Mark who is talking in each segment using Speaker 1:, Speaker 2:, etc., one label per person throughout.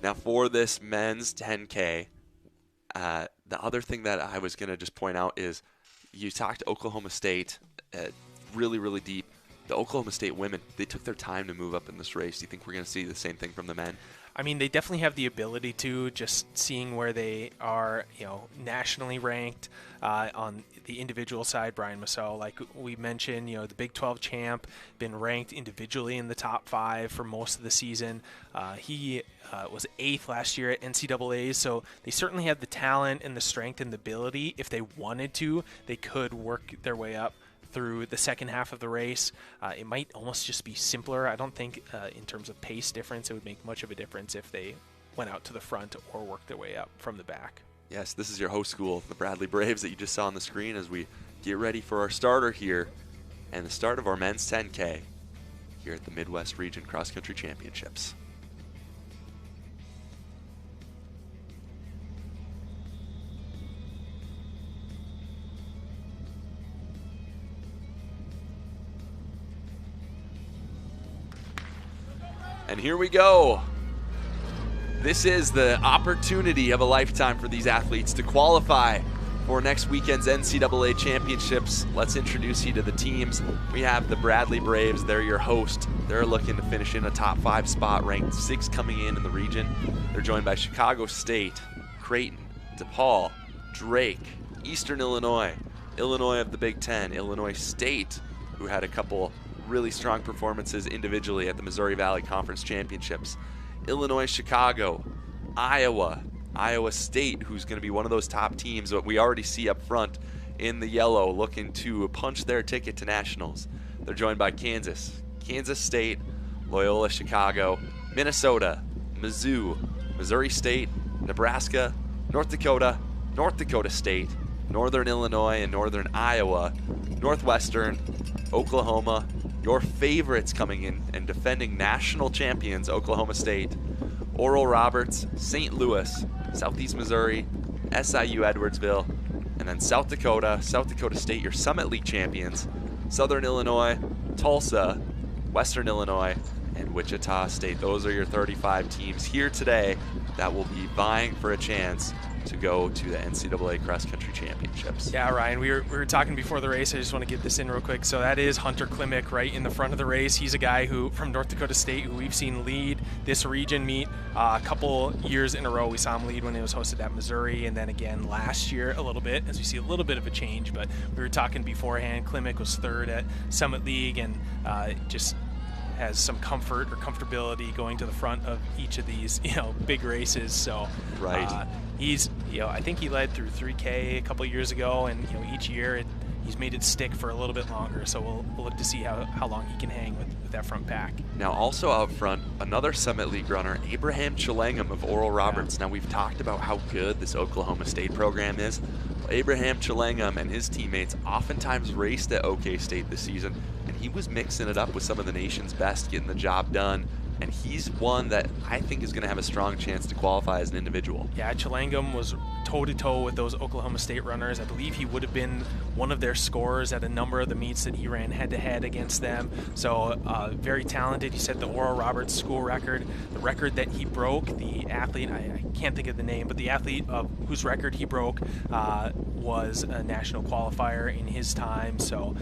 Speaker 1: Now for this men's 10K, the other thing that I was going to just point out is you talked Oklahoma State really, really deep. The Oklahoma State women, they took their time to move up in this race. Do you think we're going to see the same thing from the men?
Speaker 2: I mean, they definitely have the ability to, just seeing where they are, nationally ranked on the individual side. Brian Massot, like we mentioned, the Big 12 champ, been ranked individually in the top 5 for most of the season. He was 8th last year at NCAA, so they certainly have the talent and the strength and the ability. If they wanted to, they could work their way up through the second half of the race. It might almost just be simpler. I don't think in terms of pace difference it would make much of a difference if they went out to the front or worked their way up from the back.
Speaker 1: Yes, this is your host school, the Bradley Braves that you just saw on the screen as we get ready for our starter here and the start of our men's 10K here at the Midwest Region Cross Country Championships. And here we go. This is the opportunity of a lifetime for these athletes to qualify for next weekend's NCAA championships. Let's introduce you to the teams. We have the Bradley Braves. They're your host. They're looking to finish in a top 5 spot, ranked 6 coming in the region. They're joined by Chicago State, Creighton, DePaul, Drake, Eastern Illinois, Illinois of the Big Ten, Illinois State, who had a couple really strong performances individually at the Missouri Valley Conference Championships, Illinois, Chicago, Iowa, Iowa State, who's going to be one of those top teams that we already see up front in the yellow looking to punch their ticket to nationals. They're joined by Kansas, Kansas State, Loyola Chicago, Minnesota, Mizzou, Missouri State, Nebraska, North Dakota, North Dakota State, Northern Illinois and Northern Iowa, Northwestern, Oklahoma, your favorites coming in and defending national champions, Oklahoma State, Oral Roberts, St. Louis, Southeast Missouri, SIU Edwardsville, and then South Dakota State, your Summit League champions, Southern Illinois, Tulsa, Western Illinois, and Wichita State. Those are your 35 teams here today that will be vying for a chance to go to the NCAA Cross Country Championships.
Speaker 2: Yeah, Ryan, we were talking before the race. I just want to get this in real quick. So that is Hunter Klimek right in the front of the race. He's a guy who from North Dakota State who we've seen lead this region meet a couple years in a row. We saw him lead when it was hosted at Missouri, and then again last year a little bit, as we see a little bit of a change. But we were talking beforehand, Klimek was 3rd at Summit League and just has some comfort or comfortability going to the front of each of these, big races. So
Speaker 1: right.
Speaker 2: He's, I think he led through 3K a couple years ago, and each year he's made it stick for a little bit longer. So we'll look to see how long he can hang with that front pack.
Speaker 1: Now also out front, another Summit League runner, Abraham Chilangham of Oral Roberts. Now we've talked about how good this Oklahoma State program is. Well, Abraham Chilangham and his teammates oftentimes raced at OK State this season, and he was mixing it up with some of the nation's best, getting the job done. And he's one that I think is going to have a strong chance to qualify as an individual. Yeah,
Speaker 2: Chilangham was toe-to-toe with those Oklahoma State runners. I believe he would have been one of their scorers at a number of the meets that he ran head-to-head against them. So very talented. He set the Oral Roberts school record. The record that he broke, the athlete, I can't think of the name, but the athlete whose record he broke was a national qualifier in his time. So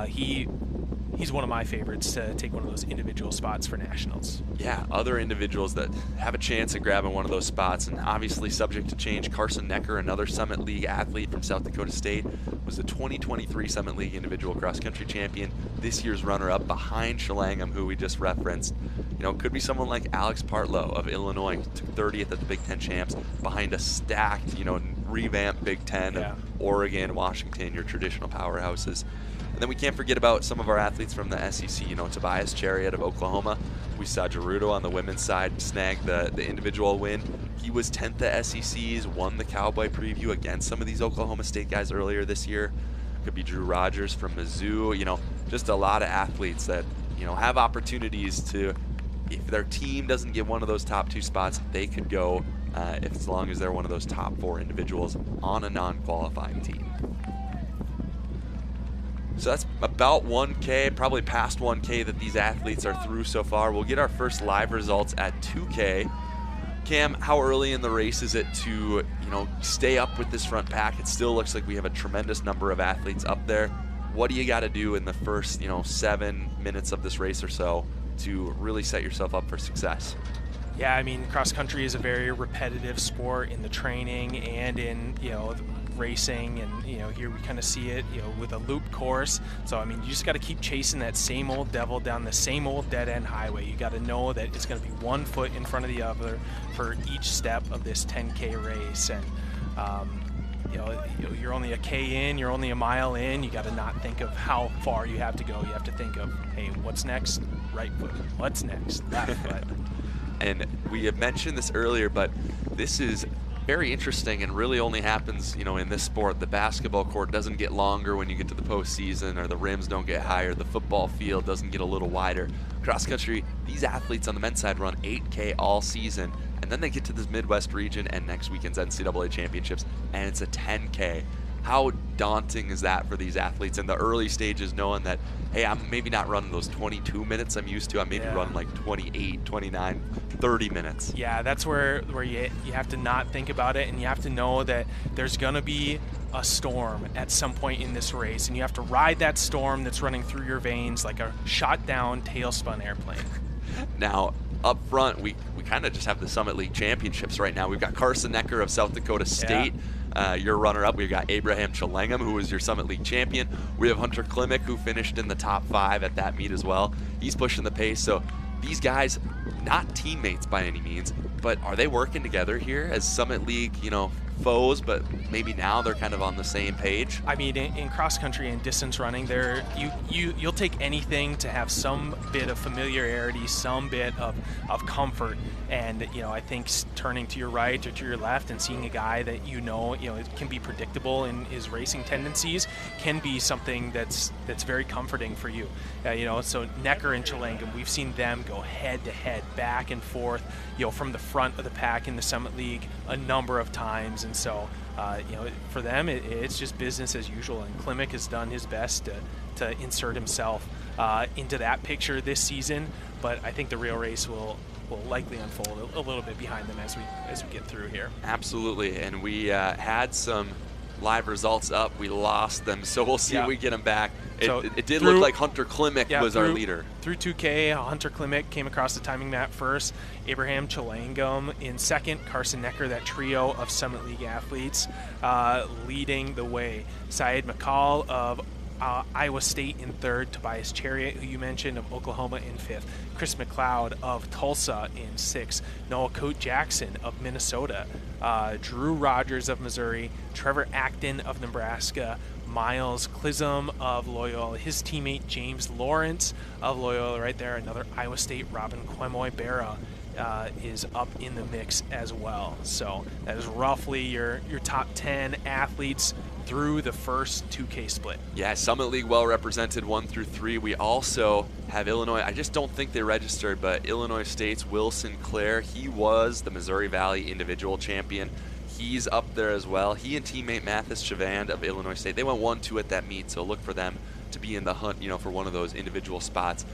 Speaker 2: he's one of my favorites to take one of those individual spots for nationals.
Speaker 1: Yeah, other individuals that have a chance at grabbing one of those spots, and obviously subject to change. Carson Necker, another Summit League athlete from South Dakota State, was the 2023 Summit League individual cross-country champion. This year's runner-up behind Chilangham, who we just referenced. Could be someone like Alex Partlow of Illinois, took 30th at the Big Ten champs, behind a stacked, revamped Big Ten of Oregon, Washington, your traditional powerhouses. And then we can't forget about some of our athletes from the SEC. Tobias Chariot of Oklahoma. We saw Gerudo on the women's side snag the individual win. He was 10th at SECs, won the Cowboy Preview against some of these Oklahoma State guys earlier this year. Could be Drew Rogers from Mizzou. Just a lot of athletes that, have opportunities to, if their team doesn't get one of those top 2 spots, they could go as long as they're one of those top 4 individuals on a non-qualifying team. So that's about 1K, probably past 1K that these athletes are through so far. We'll get our first live results at 2K. Cam, how early in the race is it to, stay up with this front pack? It still looks like we have a tremendous number of athletes up there. What do you got to do in the first, 7 minutes of this race or so to really set yourself up for success?
Speaker 2: Yeah, I mean, cross country is a very repetitive sport in the training and in, racing, and here we kind of see it with a loop course. So I mean, you just got to keep chasing that same old devil down the same old dead-end highway. You got to know that it's going to be 1 foot in front of the other for each step of this 10K race. And you're only a K in, you're only a mile in. You got to not think of how far you have to go. You have to think of, hey, what's next? Right foot. What's next? Left foot.
Speaker 1: And we have mentioned this earlier, but this is very interesting and really only happens, in this sport. The basketball court doesn't get longer when you get to the postseason, or the rims don't get higher. The football field doesn't get a little wider. Cross country, these athletes on the men's side run 8K all season, and then they get to this Midwest region and next weekend's NCAA championships, and it's a 10K. How daunting is that for these athletes in the early stages, knowing that, hey, I'm maybe not running those 22 minutes I'm used to. I'm maybe running like 28, 29, 30 minutes.
Speaker 2: Yeah, that's where you have to not think about it, and you have to know that there's going to be a storm at some point in this race, and you have to ride that storm that's running through your veins like a shot down tailspun airplane.
Speaker 1: Now, up front, we kind of just have the Summit League championships right now. We've got Carson Necker of South Dakota State. Your runner-up. We've got Abraham Chalengham, who was your Summit League champion. We have Hunter Klimek, who finished in the top 5 at that meet as well. He's pushing the pace. So these guys, not teammates by any means, but are they working together here as Summit League, foes, but maybe now they're kind of on the same page?
Speaker 2: I mean, in cross country and distance running, you'll take anything to have some bit of familiarity, some bit of comfort. And I think turning to your right or to your left and seeing a guy that it can be predictable in his racing tendencies can be something that's very comforting for you. So Necker and Chalengham, we've seen them go head to head, back and forth, from the front of the pack in the Summit League a number of times. And so, for them, it's just business as usual. And Klimek has done his best to insert himself into that picture this season. But I think the real race will likely unfold a little bit behind them as we get through here.
Speaker 1: Absolutely. And we had some live results up. We lost them, so we'll see if we get them back. It did look like Hunter Klimek was our leader.
Speaker 2: Through 2K, Hunter Klimek came across the timing map first. Abraham Chalengham in second. Carson Necker, that trio of Summit League athletes, leading the way. Syed McCall of Iowa State in third. Tobias Chariot, who you mentioned, of Oklahoma in fifth. Chris McLeod of Tulsa in sixth. Noah Coate Jackson of Minnesota. Drew Rogers of Missouri. Trevor Acton of Nebraska. Miles Chisholm of Loyola. His teammate James Lawrence of Loyola right there. Another Iowa State. Robin Quemoy-Berra is up in the mix as well. So that is roughly your top 10 athletes through the first 2K split. Yeah,
Speaker 1: Summit League well represented 1 through 3. We also have Illinois. I just don't think they registered, but Illinois State's Will Sinclair, he was the Missouri Valley individual champion. He's up there as well. He and teammate Mathis Chavand of Illinois State, they went 1-2 at that meet, so look for them to be in the hunt, for one of those individual spots.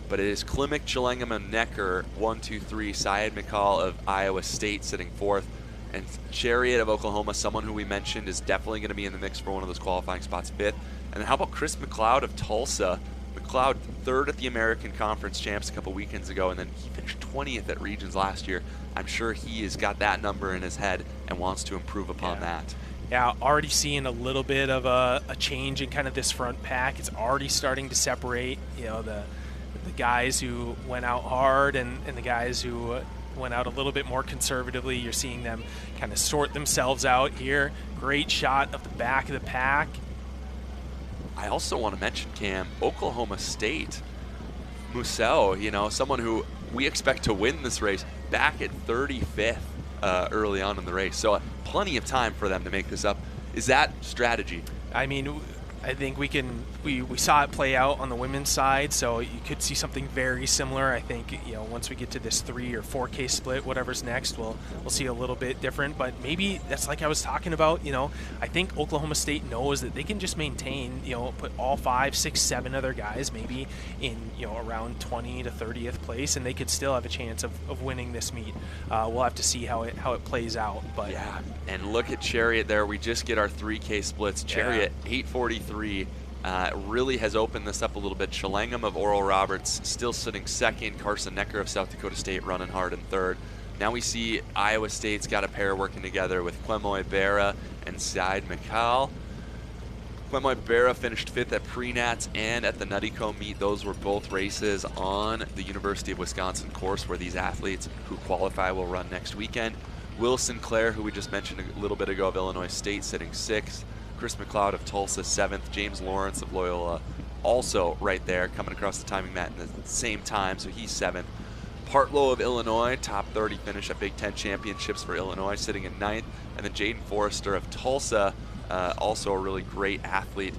Speaker 1: But it is Klimek, Chalengham, and Necker, 1, 2, 3. Syed McCall of Iowa State sitting fourth. And Chariot of Oklahoma, someone who we mentioned is definitely going to be in the mix for one of those qualifying spots, fifth. And then how about Chris McLeod of Tulsa? McLeod, third at the American Conference Champs a couple weekends ago, and then he finished 20th at Regions last year. I'm sure he has got that number in his head and wants to improve upon that.
Speaker 2: Yeah, already seeing a little bit of a change in kind of this front pack. It's already starting to separate, the guys who went out hard and the guys who went out a little bit more conservatively. You're seeing them kind of sort themselves out here. Great shot of the back of the pack.
Speaker 1: I also want to mention, Cam, Oklahoma State. Musel, someone who we expect to win this race, back at 35th early on in the race. So plenty of time for them to make this up. Is that strategy?
Speaker 2: I mean, I think we can we saw it play out on the women's side, so you could see something very similar. I think, once we get to this 3 or 4K split, whatever's next, we'll see a little bit different. But maybe that's like I was talking about. I think Oklahoma State knows that they can just maintain, put all 5, 6, 7 other guys maybe in around 20 to 30th place, and they could still have a chance of winning this meet. We'll have to see how it plays out. But
Speaker 1: yeah, and look at Chariot there. We just get our 3K splits. Chariot 8:43. Really has opened this up a little bit. Chalengam of Oral Roberts still sitting second. Carson Necker of South Dakota State running hard in third. Now we see Iowa State's got a pair working together with Kwemoy Berra and Said Mikal. Kwemoy Berra finished 5th at Prenats and at the Nuttyco meet. Those were both races on the University of Wisconsin course where these athletes who qualify will run next weekend. Will Sinclair, who we just mentioned a little bit ago, of Illinois State, sitting 6th. Chris McLeod of Tulsa, 7th. James Lawrence of Loyola also right there, coming across the timing mat in the same time, so he's 7th. Partlow of Illinois, top 30 finish at Big Ten championships for Illinois, sitting in 9th. And then Jaden Forrester of Tulsa, also a really great athlete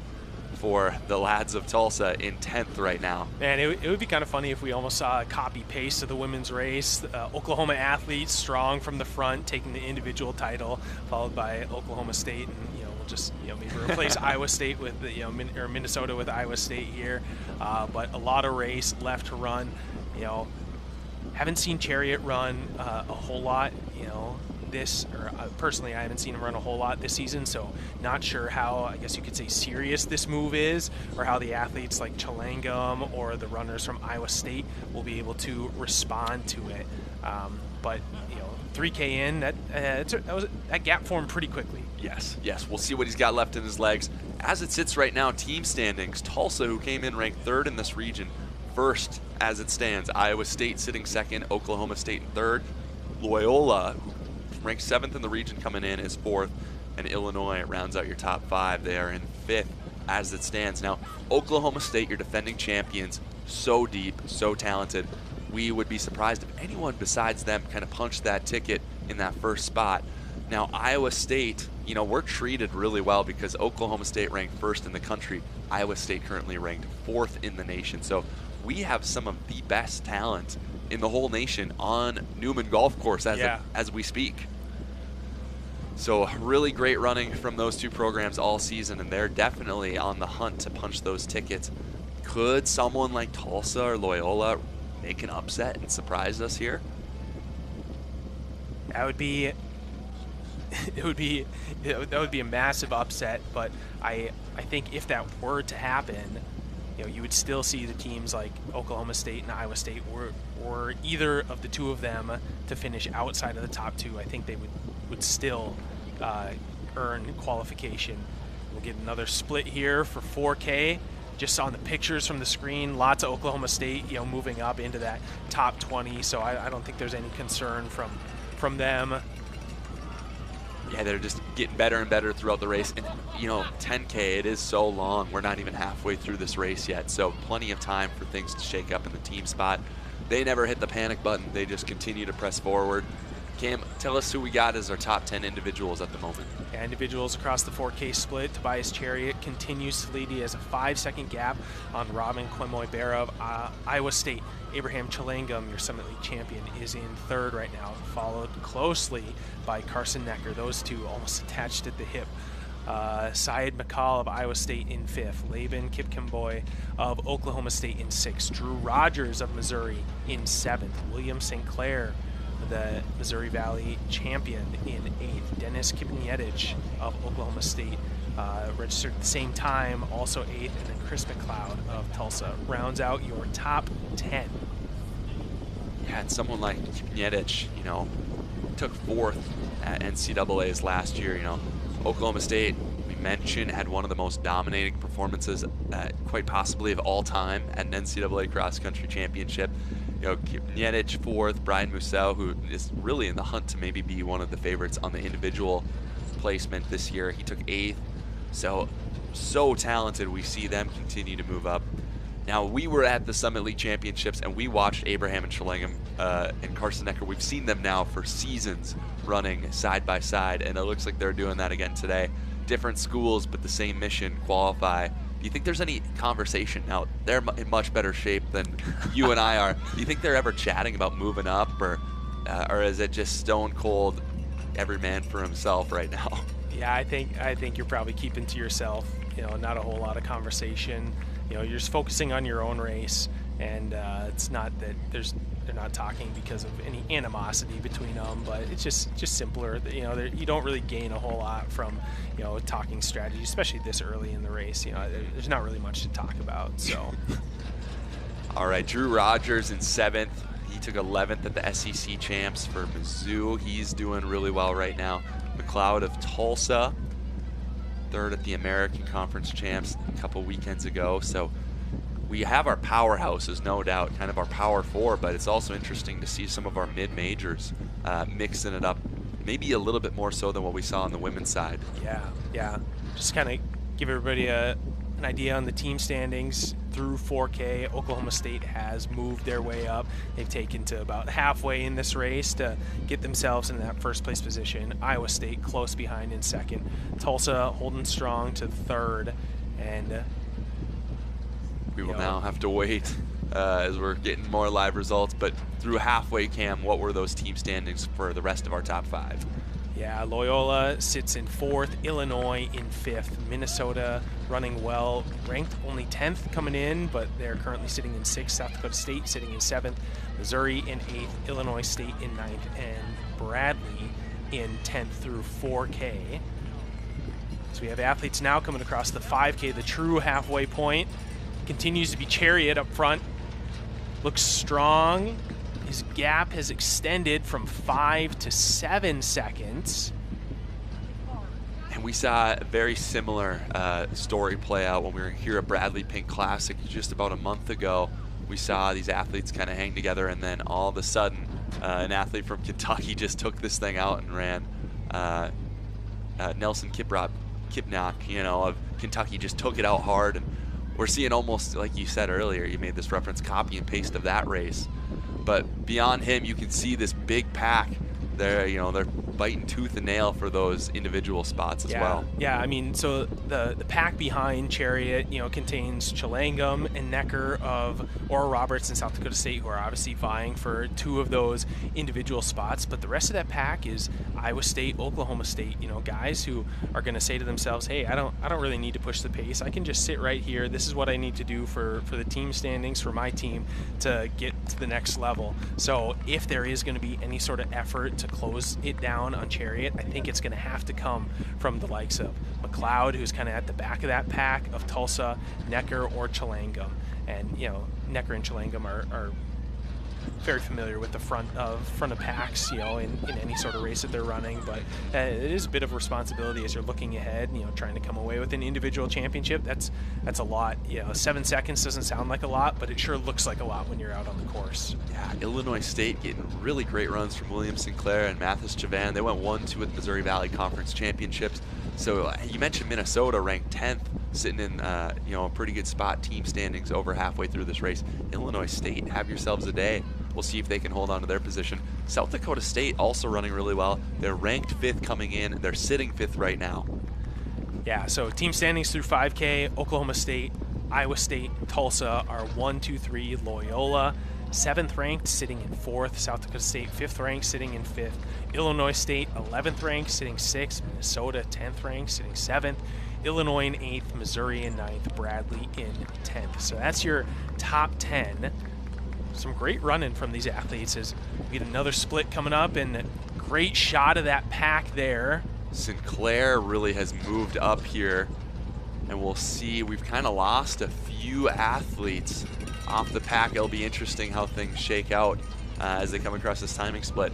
Speaker 1: for the lads of Tulsa, in 10th right now.
Speaker 2: Man, it would be kind of funny if we almost saw a copy-paste of the women's race. Oklahoma athletes strong from the front, taking the individual title, followed by Oklahoma State, and we'll just maybe replace Iowa State with or Minnesota with Iowa State here. But a lot of race left to run. Haven't seen Chariot run a whole lot. Personally, I haven't seen him run a whole lot this season, so not sure how, I guess you could say, serious this move is, or how the athletes like Chalengam or the runners from Iowa State will be able to respond to it. But 3K in, that gap formed pretty quickly.
Speaker 1: Yes, we'll see what he's got left in his legs. As it sits right now, team standings, Tulsa, who came in ranked 3rd in this region, 1st as it stands. Iowa State sitting 2nd, Oklahoma State in 3rd. Loyola, who ranked 7th in the region coming in, is 4th, and Illinois rounds out your top 5. They are in 5th as it stands. Now, Oklahoma State, your defending champions, so deep, so talented. We would be surprised if anyone besides them kind of punched that ticket in that first spot. Now, Iowa State, we're treated really well because Oklahoma State ranked 1st in the country. Iowa State currently ranked 4th in the nation. So we have some of the best talent in the whole nation on Newman Golf Course as we speak. So really great running from those two programs all season, and they're definitely on the hunt to punch those tickets. Could someone like Tulsa or Loyola make an upset and surprise us here?
Speaker 2: That would be a massive upset, but I think if that were to happen, you would still see the teams like Oklahoma State and Iowa State or either of the two of them to finish outside of the top 2. I think they would still earn qualification. We'll get another split here for 4K. Just on the pictures from the screen, lots of Oklahoma State, moving up into that top 20. So I don't think there's any concern from them.
Speaker 1: Yeah, they're just getting better and better throughout the race. And 10K, it is so long. We're not even halfway through this race yet, so plenty of time for things to shake up in the team spot. They never hit the panic button. They just continue to press forward. Cam, tell us who we got as our top 10 individuals at the moment.
Speaker 2: Yeah, individuals across the 4K split. Tobias Chariot continues to lead. He has a 5-second gap on Robin Kwemoy Berra of Iowa State. Abraham Chalengam, your Summit League champion, is in 3rd right now, followed closely by Carson Necker. Those two almost attached at the hip. Syed McCall of Iowa State in 5th. Laban Kipngetich of Oklahoma State in 6th. Drew Rogers of Missouri in 7th. William St. Clair, the Missouri Valley champion, in 8th. Denis Kipngetich of Oklahoma State registered at the same time, also 8th. And then Chris McLeod of Tulsa rounds out your top 10.
Speaker 1: Yeah, and someone like Kipngetich, took 4th at NCAA's last year. Oklahoma State, we mentioned, had one of the most dominating performances, quite possibly of all time, at an NCAA cross-country championship. Kipngetich 4th, Brian Musell, who is really in the hunt to maybe be one of the favorites on the individual placement this year. He took 8th. So talented. We see them continue to move up. Now, we were at the Summit League Championships, and we watched Abraham and Chalengam and Carson Necker. We've seen them now for seasons running side by side, and it looks like they're doing that again today. Different schools, but the same mission: qualify Do you think there's any conversation? Now, they're in much better shape than you and I are. Do you think they're ever chatting about moving up, or is it just stone cold, every man for himself right now?
Speaker 2: Yeah, I think you're probably keeping to yourself. Not a whole lot of conversation. You're just focusing on your own race, and it's not that they're not talking because of any animosity between them, but it's just simpler. You don't really gain a whole lot from talking strategy, especially this early in the race. There's not really much to talk about. So,
Speaker 1: all right, Drew Rogers in 7th. He took 11th at the SEC champs for Mizzou. He's doing really well right now. McLeod of Tulsa, 3rd at the American Conference champs a couple weekends ago. So we have our powerhouses, no doubt, kind of our power 4, but it's also interesting to see some of our mid-majors mixing it up, maybe a little bit more so than what we saw on the women's side.
Speaker 2: Yeah. Just kind of give everybody an idea on the team standings. Through 4K, Oklahoma State has moved their way up. They've taken to about halfway in this race to get themselves in that first place position. Iowa State close behind in 2nd. Tulsa holding strong to 3rd. And
Speaker 1: we will now have to wait as we're getting more live results. But through halfway, Cam, what were those team standings for the rest of our top 5?
Speaker 2: Yeah, Loyola sits in 4th, Illinois in 5th, Minnesota running well, ranked only 10th coming in, but they're currently sitting in 6th, South Dakota State sitting in 7th, Missouri in 8th, Illinois State in 9th, and Bradley in 10th through 4K. So we have athletes now coming across the 5K, the true halfway point. Continues to be Chariot up front, looks strong. His gap has extended from 5 to 7 seconds.
Speaker 1: And we saw a very similar story play out when we were here at Bradley Pink Classic just about a month ago. We saw these athletes kind of hang together, and then all of a sudden, an athlete from Kentucky just took this thing out and ran. Nelson Kipngetich, of Kentucky just took it out hard, and we're seeing almost, like you said earlier, you made this reference, copy and paste of that race. But beyond him, you can see this big pack. They're biting tooth and nail for those individual spots as well.
Speaker 2: Yeah, I mean, so the pack behind Chariot, contains Chalangum and Necker of Oral Roberts and South Dakota State, who are obviously vying for 2 of those individual spots. But the rest of that pack is Iowa State, Oklahoma State, guys who are going to say to themselves, hey, I don't really need to push the pace. I can just sit right here. This is what I need to do for the team standings, for my team to get to the next level. So if there is going to be any sort of effort to close it down on Chariot, I think it's going to have to come from the likes of McLeod, who's kind of at the back of that pack, of Tulsa, Necker, or Chalangum. And Necker and Chalangum are very familiar with the front of packs, in any sort of race that they're running. But it is a bit of a responsibility as you're looking ahead, trying to come away with an individual championship. That's a lot. 7 seconds doesn't sound like a lot, but it sure looks like a lot when you're out on the course.
Speaker 1: Yeah, Illinois State getting really great runs from William Sinclair and Mathis Chavan. They went 1-2 at the Missouri Valley Conference Championships. So you mentioned Minnesota ranked 10th, sitting in a pretty good spot, team standings over halfway through this race. Illinois State, have yourselves a day. We'll see if they can hold on to their position. South Dakota State also running really well. They're ranked 5th coming in. They're sitting 5th right now.
Speaker 2: Yeah, so team standings through 5K, Oklahoma State, Iowa State, Tulsa are 1, 2, 3. Loyola, 7th ranked, sitting in 4th. South Dakota State, 5th ranked, sitting in 5th. Illinois State, 11th ranked, sitting 6th. Minnesota, 10th ranked, sitting 7th. Illinois in 8th, Missouri in 9th, Bradley in 10th. So that's your top 10. Some great running from these athletes as we get another split coming up, and a great shot of that pack there.
Speaker 1: Sinclair really has moved up here, and we'll see. We've kind of lost a few athletes off the pack. It'll be interesting how things shake out as they come across this timing split.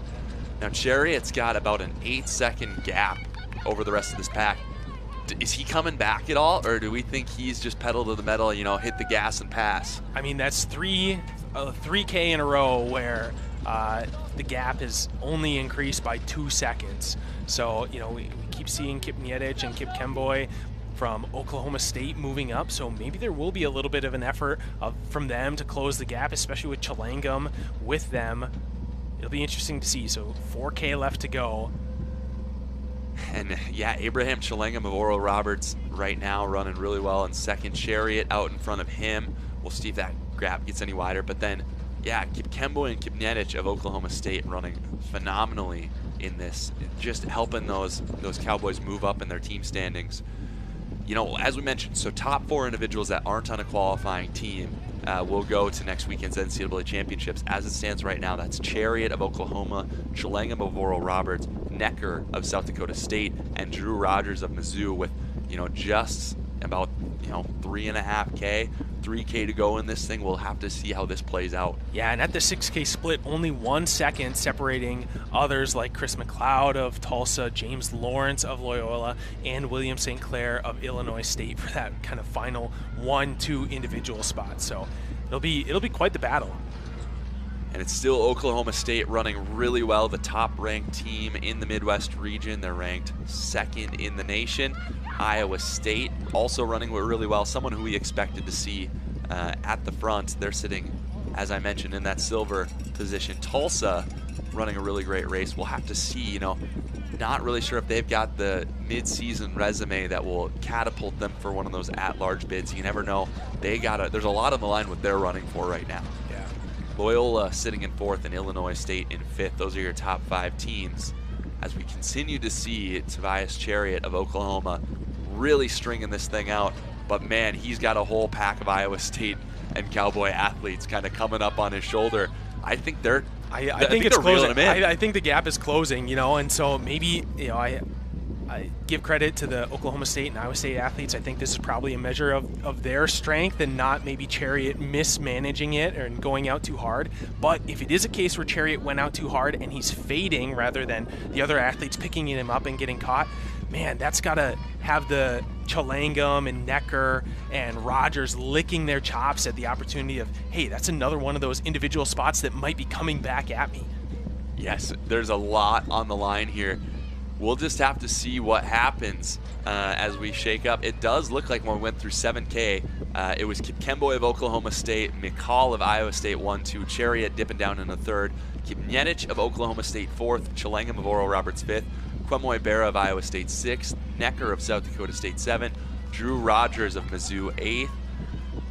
Speaker 1: Now Chariot's got about an 8-second gap over the rest of this pack. Is he coming back at all, or do we think he's just pedal to the metal, hit the gas and pass?
Speaker 2: I mean, that's 3K in a row where the gap is only increased by 2 seconds. So, we keep seeing Kipngetich and Kip Kemboy from Oklahoma State moving up, so maybe there will be a little bit of an effort from them to close the gap, especially with Chalangum with them. It'll be interesting to see. So 4K left to go.
Speaker 1: And yeah, Abraham Chalengam of Oral Roberts right now running really well in second. Chariot out in front of him. We'll see if that gap gets any wider. But then, yeah, Kipngetich and Kipngetich of Oklahoma State running phenomenally in this, just helping those Cowboys move up in their team standings. You know, as we mentioned, so top 4 individuals that aren't on a qualifying team will go to next weekend's NCAA championships. As it stands right now, that's Chariot of Oklahoma, Chalengam of Oral Roberts, Necker of South Dakota State, and Drew Rogers of Mizzou with, you know, just about, you know, 3.5K, 3K to go in this thing. We'll have to see how this plays out.
Speaker 2: Yeah, and at the 6K split, only 1 second separating others like Chris McLeod of Tulsa, James Lawrence of Loyola, and William St. Clair of Illinois State for that kind of final 1-2 individual spot. So it'll be quite the battle.
Speaker 1: And it's still Oklahoma State running really well, the top-ranked team in the Midwest region. They're ranked 2nd in the nation. Iowa State also running really well, someone who we expected to see at the front. They're sitting, as I mentioned, in that silver position. Tulsa running a really great race. We'll have to see, you know, not really sure if they've got the mid-season resume that will catapult them for one of those at-large bids. You never know. There's a lot on the line what they're running for right now. Loyola sitting in 4th and Illinois State in 5th. Those are your top 5 teams. As we continue to see Tobias Chariot of Oklahoma really stringing this thing out. But man, he's got a whole pack of Iowa State and Cowboy athletes kind of coming up on his shoulder. I think
Speaker 2: I think it's closing. I think the gap is closing, you know, and so maybe, you know, I give credit to the Oklahoma State and Iowa State athletes. I think this is probably a measure of their strength and not maybe Chariot mismanaging it or going out too hard. But if it is a case where Chariot went out too hard and he's fading rather than the other athletes picking him up and getting caught, man, that's got to have the Chalengam and Necker and Rogers licking their chops at the opportunity of, hey, that's another one of those individual spots that might be coming back at me.
Speaker 1: Yes, there's a lot on the line here. We'll just have to see what happens as we shake up. It does look like when we went through 7K, it was Kipkemboy of Oklahoma State, McCall of Iowa State 1-2, Chariot dipping down in the 3rd, Kipngetich of Oklahoma State 4th, Chalengam of Oral Roberts 5th, Kwemoy Berra of Iowa State 6th, Necker of South Dakota State 7th, Drew Rogers of Mizzou 8th,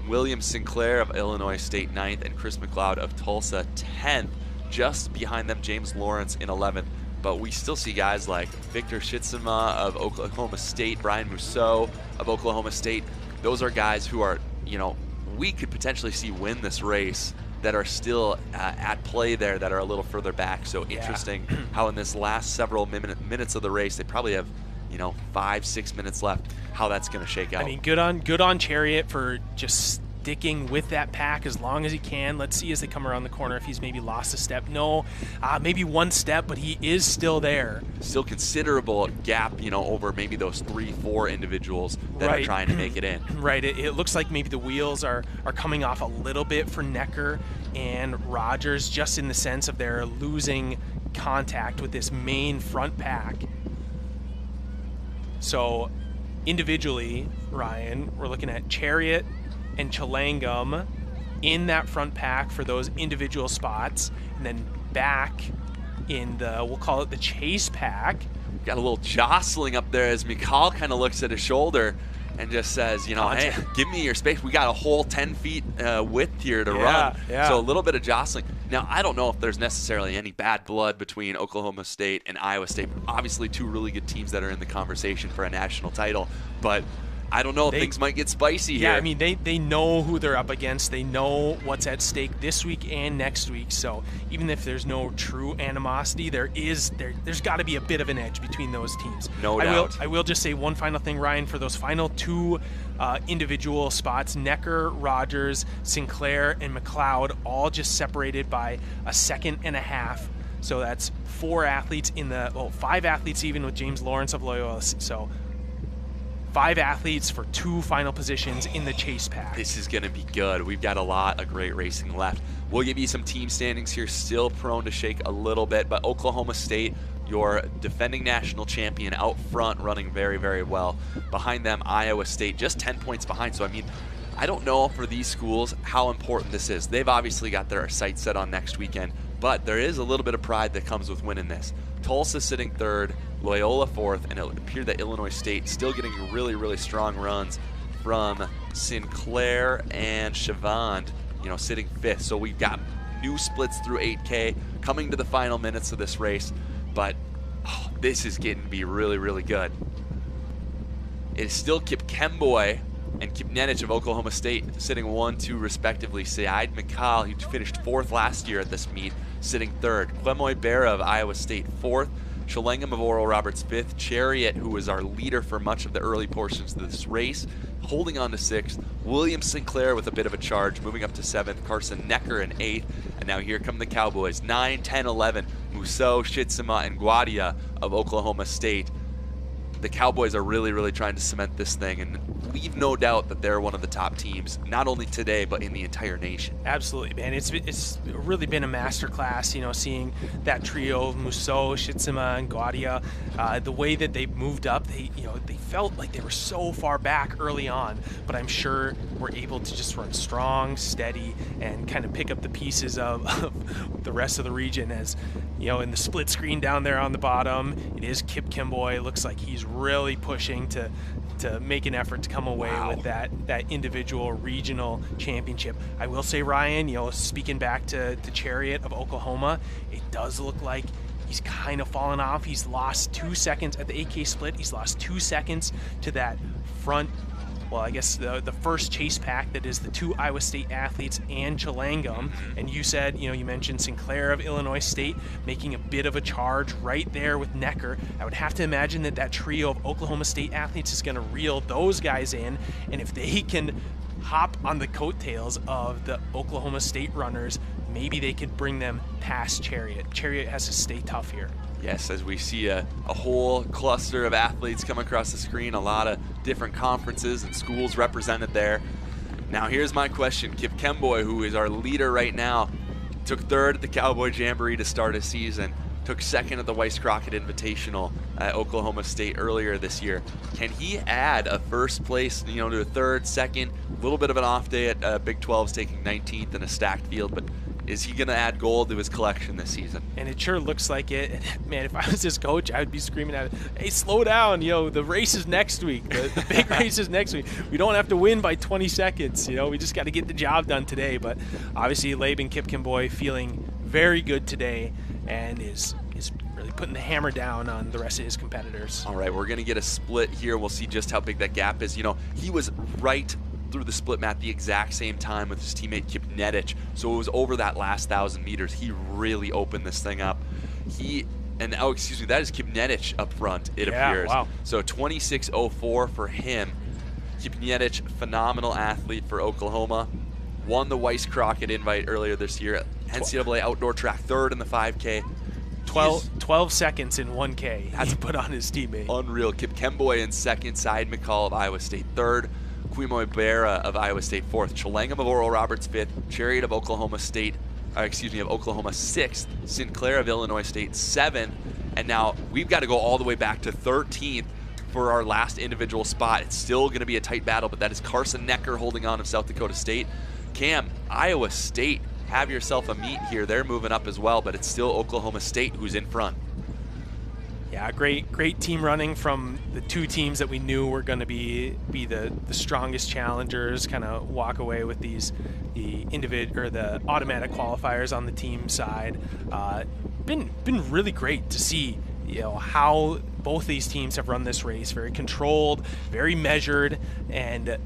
Speaker 1: William Sinclair of Illinois State 9th, and Chris McLeod of Tulsa 10th. Just behind them, James Lawrence in 11th. But we still see guys like Victor Schitsema of Oklahoma State, Brian Mousseau of Oklahoma State. Those are guys who are, you know, we could potentially see win this race that are still at play there, that are a little further back. So interesting how in this last several minutes of the race, they probably have, you know, 5-6 minutes left, how that's going to shake out.
Speaker 2: I mean, good on Chariot for just sticking with that pack as long as he can. Let's see as they come around the corner if he's maybe lost a step. No, maybe 1 step, but he is still there. Still
Speaker 1: considerable gap, you know, over maybe those 3-4 individuals that are trying to make it in.
Speaker 2: Right. It looks like maybe the wheels are coming off a little bit for Necker and Rogers, just in the sense of they're losing contact with this main front pack. So individually, Ryan, we're looking at Chariot and Chalengam in that front pack for those individual spots, and then back in the, we'll call it the chase pack.
Speaker 1: Got a little jostling up there as Mikal kind of looks at his shoulder and just says, you know, hey, give me your space. We got a whole 10 feet width here to run.
Speaker 2: Yeah.
Speaker 1: So a little bit of jostling. Now, I don't know if there's necessarily any bad blood between Oklahoma State and Iowa State. Obviously, 2 really good teams that are in the conversation for a national title, but I don't know. Things might get spicy here.
Speaker 2: Yeah, I mean, they know who they're up against. They know what's at stake this week and next week. So even if there's no true animosity, there's got to be a bit of an edge between those teams.
Speaker 1: No doubt.
Speaker 2: I will just say one final thing, Ryan, for those final 2 individual spots, Necker, Rogers, Sinclair, and McLeod, all just separated by a 1.5 seconds. So that's 4 athletes in the, 5 athletes even with James Lawrence of Loyola. So 5 athletes for 2 final positions in the chase pack.
Speaker 1: This is going to be good. We've got a lot of great racing left. We'll give you some team standings here, still prone to shake a little bit, but Oklahoma State, your defending national champion, out front running very, very well. Behind them, Iowa State, just 10 points behind. So, I mean, I don't know for these schools how important this is. They've obviously got their sights set on next weekend. but there is a little bit of pride that comes with winning this. Tulsa sitting third, Loyola fourth, and it would appear that Illinois State still getting really, really strong runs from Sinclair and Chavand, sitting fifth. So we've got new splits through 8K coming to the final minutes of this race, but this is getting to be really, really good. It is still Kipngetich and Kipngetich of Oklahoma State sitting 1-2 respectively. Saeed Mikal, who finished fourth last year at this meet, sitting third. Kwemoy Berra of Iowa State fourth. Chalengam of Oral Roberts fifth. Chariot, who was our leader for much of the early portions of this race, holding on to sixth. William Sinclair with a bit of a charge, moving up to seventh. Carson Necker in eighth. And now here come the Cowboys. 9, 10, 11. Musso, Shitsima, and Guadia of Oklahoma State. The Cowboys are really, really trying to cement this thing and leave no doubt that they're one of the top teams, not only today, but in the entire nation.
Speaker 2: Absolutely, man. It's really been a masterclass, seeing that trio of Musso, Shitsima, and Guadia. The way that they moved up, they felt like they were so far back early on, but I'm sure we're able to just run strong, steady, and kind of pick up the pieces of the rest of the region. As in the split screen down there on the bottom, it is Kipngetich. Looks like he's really pushing to make an effort to come away with that individual regional championship. I will say, Ryan, speaking back to Chariot of Oklahoma, it does look like he's kind of fallen off. He's lost 2 seconds at the AK split. He's lost 2 seconds to that front, well, I guess the first chase pack that is the two Iowa State athletes and Chalengam. And you said, you mentioned Sinclair of Illinois State making a bit of a charge right there with Necker. I would have to imagine that trio of Oklahoma State athletes is going to reel those guys in. And if they can hop on the coattails of the Oklahoma State runners, maybe they could bring them past Chariot. Chariot has to stay tough here.
Speaker 1: Yes, as we see a whole cluster of athletes come across the screen, a lot of different conferences and schools represented there. Now here's my question. Kipngetich, who is our leader right now, took third at the Cowboy Jamboree to start his season, took second at the Weiss Crockett Invitational at Oklahoma State earlier this year. Can he add a first place, to a third, second, a little bit of an off day at Big 12's taking 19th in a stacked field, but is he going to add gold to his collection this season? And
Speaker 2: it sure looks like it. Man, if I was his coach, I would be screaming at him, hey, slow down. The race is next week. The big race is next week. We don't have to win by 20 seconds. We just got to get the job done today. But obviously, Laban Kipngetich feeling very good today and is really putting the hammer down on the rest of his competitors.
Speaker 1: All right, we're going to get a split here. We'll see just how big that gap is. He was right through the split mat the exact same time with his teammate Kipngetich. So it was over that last 1,000 meters. He really opened this thing up. That is Kipngetich up front, it appears.
Speaker 2: Wow.
Speaker 1: So 26:04 for him. Kipngetich, phenomenal athlete for Oklahoma. Won the Weiss Crockett invite earlier this year. NCAA outdoor track third in the 5K.
Speaker 2: 12 seconds in 1K had to put on his teammate.
Speaker 1: Unreal. Kipngetich in second. Saeed Mikal of Iowa State third. Kwemoy Berra of Iowa State fourth. Chalengam of Oral Roberts fifth. Chariot of Oklahoma State, of Oklahoma sixth. Sinclair of Illinois State seventh. And now we've got to go all the way back to 13th for our last individual spot. It's still going to be a tight battle, but that is Carson Necker holding on of South Dakota State. Cam, Iowa State, have yourself a meet here. They're moving up as well, but it's still Oklahoma State who's in front.
Speaker 2: Yeah, great team running from the two teams that we knew were going to be the strongest challengers. Kind of walk away with the automatic qualifiers on the team side. Been really great to see how both these teams have run this race. Very controlled, very measured, and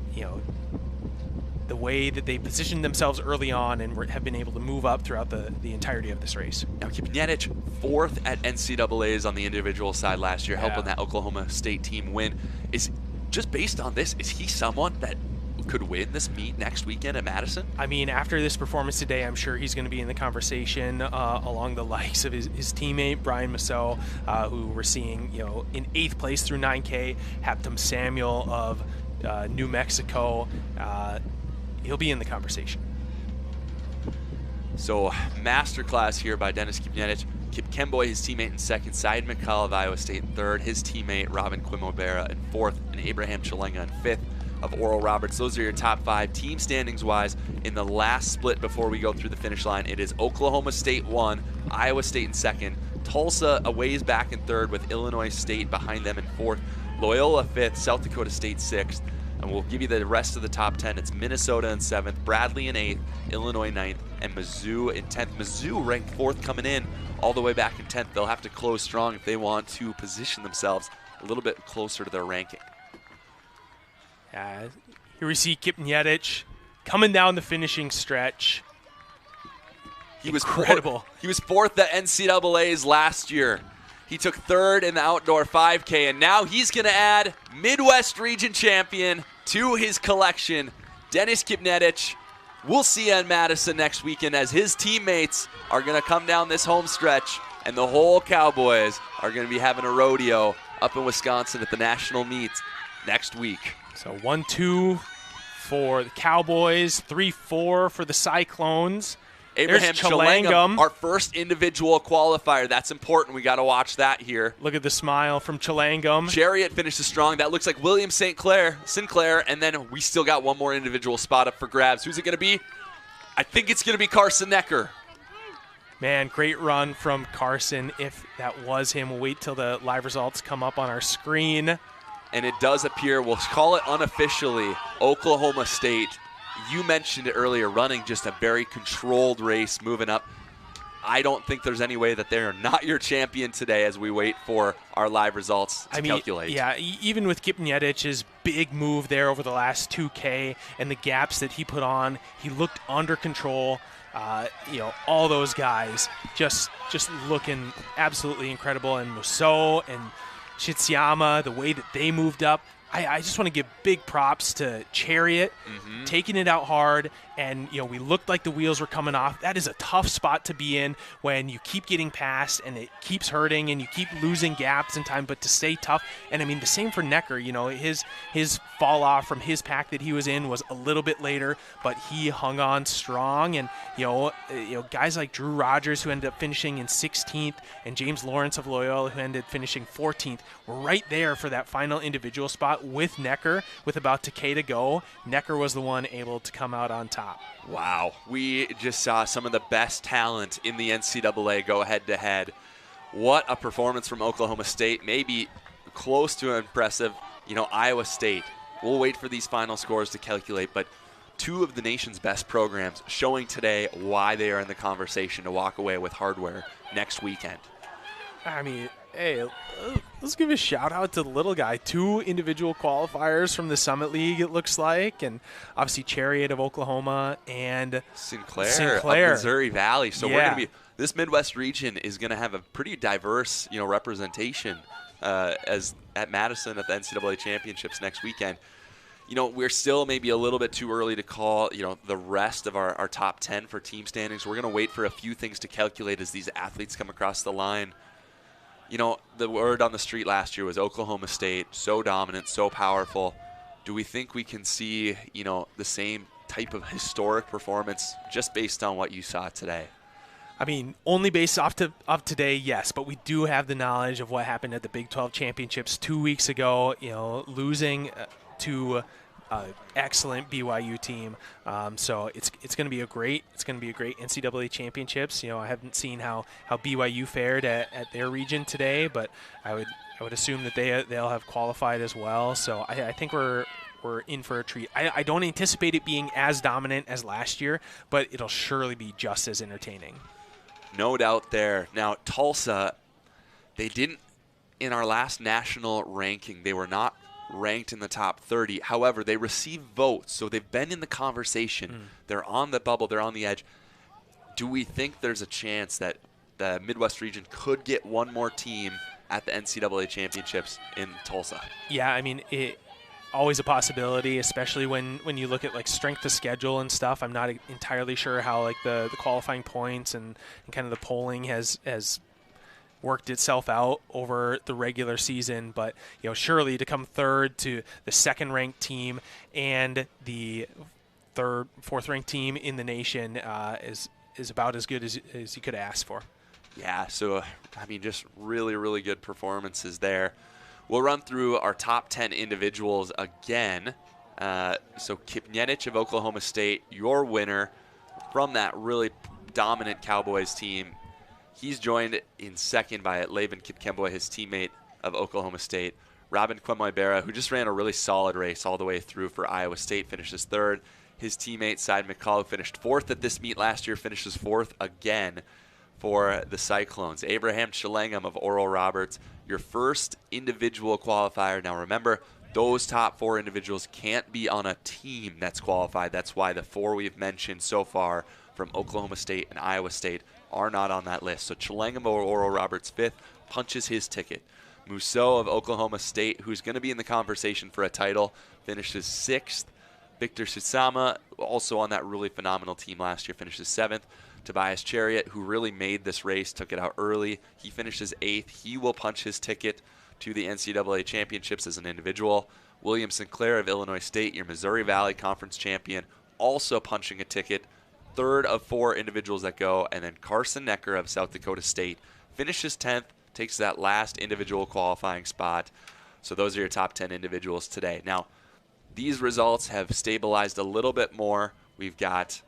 Speaker 2: the way that they positioned themselves early on and have been able to move up throughout the entirety of this race.
Speaker 1: Now, Kipngetich, fourth at NCAAs on the individual side last year, helping that Oklahoma State team win. Is just based on this, is he someone that could win this meet next weekend at Madison?
Speaker 2: I mean, after this performance today, I'm sure he's going to be in the conversation along the likes of his teammate, Brian Musso, who we're seeing in 8th place through 9K, Haptum Samuel of New Mexico. He'll be in the conversation.
Speaker 1: So, masterclass here by Denis Kipngetich. Kipngetich, his teammate in second. Saeed Mikal of Iowa State in third. His teammate, Robin Kwemoy Berra in fourth. And Abraham Chalengam in fifth. of Oral Roberts. Those are your top 5 team standings wise. In the last split before we go through the finish line, it is Oklahoma State 1, Iowa State in 2nd, Tulsa a ways back in 3rd with Illinois State behind them in 4th, Loyola 5th, South Dakota State 6th, and we'll give you the rest of the top 10. It's Minnesota in 7th, Bradley in 8th, Illinois 9th, and Mizzou in 10th. Mizzou ranked 4th coming in all the way back in 10th. They'll have to close strong if they want to position themselves a little bit closer to their ranking.
Speaker 2: Here we see Kipngetich coming down the finishing stretch.
Speaker 1: He was
Speaker 2: incredible.
Speaker 1: He was 4th at NCAA's last year. He took 3rd in the outdoor 5K, and now he's going to add Midwest Region champion to his collection, Denis Kipngetich. We'll see you in Madison next weekend as his teammates are going to come down this home stretch, and the whole Cowboys are going to be having a rodeo up in Wisconsin at the national meet next week.
Speaker 2: So 1-2 for the Cowboys, 3-4 for the Cyclones.
Speaker 1: Abraham Chalangam, our first individual qualifier. That's important. We got to watch that here.
Speaker 2: Look at the smile from Chalangam.
Speaker 1: Chariot finishes strong. That looks like William Sinclair, and then we still got one more individual spot up for grabs. Who's it going to be? I think it's going to be Carson Necker.
Speaker 2: Man, great run from Carson. If that was him, we'll wait till the live results come up on our screen.
Speaker 1: And it does appear, we'll call it unofficially, Oklahoma State. You mentioned it earlier, running just a very controlled race, moving up. I don't think there's any way that they are not your champion today as we wait for our live results to calculate.
Speaker 2: Yeah, even with Kipngetich's big move there over the last 2K and the gaps that he put on, he looked under control. All those guys just looking absolutely incredible. And Musso and Shitsuyama, the way that they moved up, I just want to give big props to Chariot, taking it out hard, and we looked like the wheels were coming off. That is a tough spot to be in when you keep getting past and it keeps hurting and you keep losing gaps in time, but to stay tough. And I mean, the same for Necker. His fall off from his pack that he was in was a little bit later, but he hung on strong. And guys like Drew Rogers, who ended up finishing in 16th, and James Lawrence of Loyola, who ended up finishing 14th, were right there for that final individual spot with Necker. With about 2K to go, Necker was the one able to come out on top.
Speaker 1: Wow. We just saw some of the best talent in the NCAA go head-to-head. What a performance from Oklahoma State. Maybe close to impressive, Iowa State. We'll wait for these final scores to calculate, but two of the nation's best programs showing today why they are in the conversation to walk away with hardware next weekend.
Speaker 2: I mean, hey, let's give a shout out to the little guy. 2 individual qualifiers from the Summit League, it looks like, and obviously Chariot of Oklahoma and
Speaker 1: Sinclair of Missouri Valley. So we're going to be, this Midwest region is going to have a pretty diverse, representation as at Madison at the NCAA championships next weekend. We're still maybe a little bit too early to call, the rest of our top 10 for team standings. We're going to wait for a few things to calculate as these athletes come across the line. The word on the street last year was Oklahoma State, so dominant, so powerful. Do we think we can see, the same type of historic performance just based on what you saw today?
Speaker 2: I mean, only based off today, yes, but we do have the knowledge of what happened at the Big 12 championships 2 weeks ago, losing to excellent BYU team. So it's going to be a great NCAA championships. I haven't seen how BYU fared at their region today, but I would assume that they'll have qualified as well. So I think we're in for a treat. I don't anticipate it being as dominant as last year, but it'll surely be just as entertaining.
Speaker 1: No doubt there. Now, Tulsa, they didn't, in our last national ranking, they were not ranked in the top 30. However, they received votes, so they've been in the conversation. They're on the bubble. They're on the edge. Do we think there's a chance that the Midwest region could get one more team at the NCAA championships in Tulsa? Yeah,
Speaker 2: I mean, always a possibility, especially when you look at strength of schedule and stuff. I'm not entirely sure how the qualifying points and kind of the polling has worked itself out over the regular season, but surely to come third to the second ranked team and the fourth ranked team in the nation is about as good as you could ask for.
Speaker 1: Yeah, so I mean, just really, really good performances there. We'll run through our top 10 individuals again So Kipngetich of Oklahoma State, your winner from that really dominant Cowboys team. He's joined in second by Laven Kipkemboy, his teammate of Oklahoma State. Robin Kwemoibera, who just ran a really solid race all the way through for Iowa State, finishes third. His teammate, Sid McCall, who finished fourth at this meet last year, finishes fourth again for the Cyclones. Abraham Chalengam of Oral Roberts, your first individual qualifier. Now remember, those top 4 individuals can't be on a team that's qualified. That's why the 4 we've mentioned so far from Oklahoma State and Iowa State are not on that list. So Chalengam of Oral Roberts, 5th, punches his ticket. Musso of Oklahoma State, who's going to be in the conversation for a title, finishes 6th. Victor Susama, also on that really phenomenal team last year, finishes 7th. Tobias Chariot, who really made this race, took it out early. He finishes 8th. He will punch his ticket to the NCAA championships as an individual. William Sinclair of Illinois State, your Missouri Valley Conference champion, also punching a ticket. 3rd of 4 individuals that go. And then Carson Necker of South Dakota State finishes 10th, takes that last individual qualifying spot. So those are your top 10 individuals today. Now, these results have stabilized a little bit more. We've got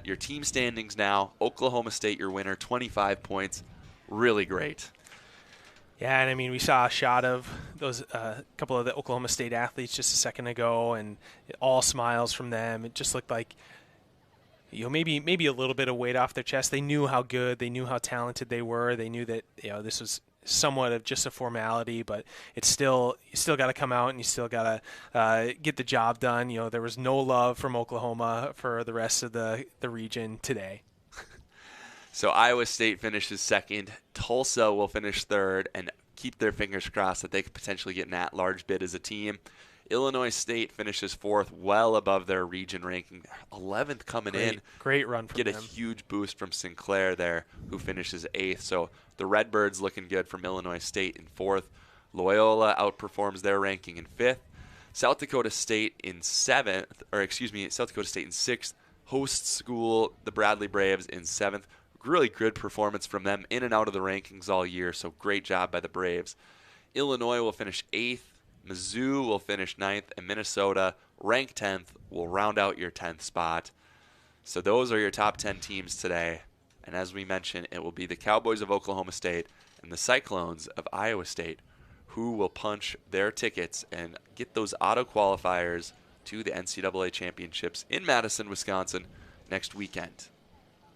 Speaker 1: your team standings now. Oklahoma State, your winner, 25 points. Really great.
Speaker 2: Yeah, and I mean, we saw a shot of those couple of the Oklahoma State athletes just a second ago, and all smiles from them. It just looked like, maybe a little bit of weight off their chest. They knew how good, they knew how talented they were. They knew that this was somewhat of just a formality, but it's still, you still got to come out and you still got to get the job done. There was no love from Oklahoma for the rest of the region today.
Speaker 1: So Iowa State finishes 2nd. Tulsa will finish 3rd and keep their fingers crossed that they could potentially get an at-large bid as a team. Illinois State finishes 4th, well above their region ranking. 11th coming in.
Speaker 2: Great run from them.
Speaker 1: Get a huge boost from Sinclair there, who finishes 8th. So the Redbirds looking good from Illinois State in 4th. Loyola outperforms their ranking in 5th. South Dakota State in 7th, South Dakota State in 6th. Host school, the Bradley Braves in 7th. Really good performance from them in and out of the rankings all year, so great job by the Braves. Illinois will finish 8th. Mizzou will finish 9th, and Minnesota, ranked 10th, will round out your 10th spot. So those are your top 10 teams today. And as we mentioned, it will be the Cowboys of Oklahoma State and the Cyclones of Iowa State who will punch their tickets and get those auto qualifiers to the NCAA championships in Madison, Wisconsin next weekend.